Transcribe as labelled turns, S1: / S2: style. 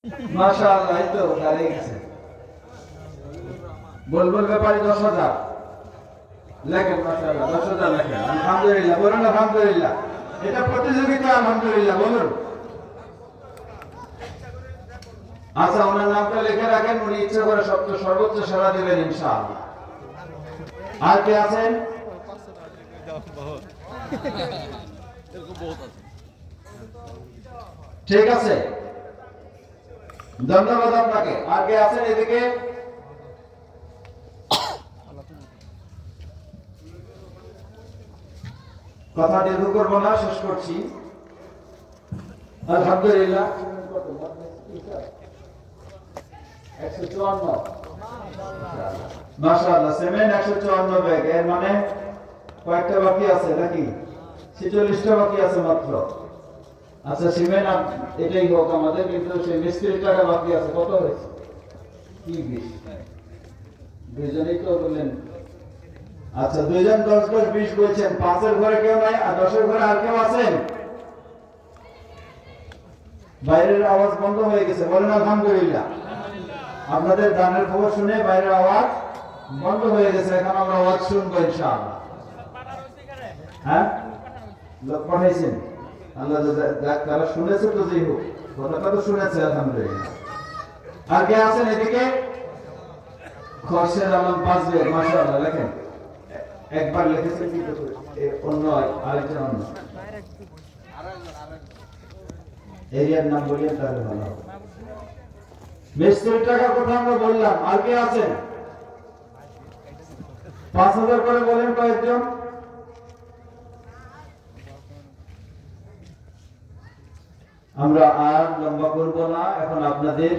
S1: মাশাআল্লাহ, এই তো দাঁড়িয়ে গেছে। বুলবুল ব্যাপারী 10,000 লেখেন। মাশাআল্লাহ, 10,000 লেখেন। আলহামদুলিল্লাহ বলুন, আলহামদুলিল্লাহ। এটা প্রতিযোগিতা, আলহামদুলিল্লাহ বলুন। আচ্ছা, ওনার নামটা লিখে রাখেন, উনি ইচ্ছা করে সর্বোচ্চ সেবা দিবেন ইনশাআল্লাহ। আর কে আছেন? ঠিক আছে, ধন্যবাদ আপনাকে। আর কে আছেন এদিকে? কথা দীর্ঘ করবো না, শেষ করছি। আলহামদুলিল্লাহ, 154 মাশাআল্লাহ, সিমেন্ট 154 ব্যাগ। এর মানে কয়েকটা বাকি আছে নাকি? 46টা বাকি আছে মাত্র। আচ্ছা, সিমেন্ট এটাই হোক আমাদের, কিন্তু সেই মিস্ত্রির টাকা বাকি আছে। কত হয়েছে? কি 20? দুইজনেই তো বললেন। আচ্ছা, দুইজন 10 10 20 বলছেন। 5-এর ঘরে কেউ নাই, আর 10-এর ঘরে আর কেউ আছেন? বাইরের আওয়াজ বন্ধ হয়ে গেছে, বলেন আলহামদুলিল্লাহ। আপনাদের গানের খবর শুনে বাইরের আওয়াজ বন্ধ হয়ে গেছে, এখন আমরা আওয়াজ শুনবো ইনশাআল্লাহ। হ্যাঁ, লোক পাঠাইছেন, আল্লাহ তারা শুনেছে তো, যেই হোক কথাটা তো শুনেছে, আলহামদুলিল্লাহ। আর কে আছেন এদিকে? খরশেদ আলম 5 ব্যাগ। মাশাআল্লাহ, লেখেন। একবার লিখেছেন কি তো, অন্য আরেকজন অন্য এরিয়ার নাম বলিয়ে তাহলে ভালো হবে। মিস্ত্রির টাকার কথা আমরা বললাম। আর কে আছেন? 5,000 করে বলেন কয়েকজন। আমরা আর লম্বা করবো না, এখন আপনাদের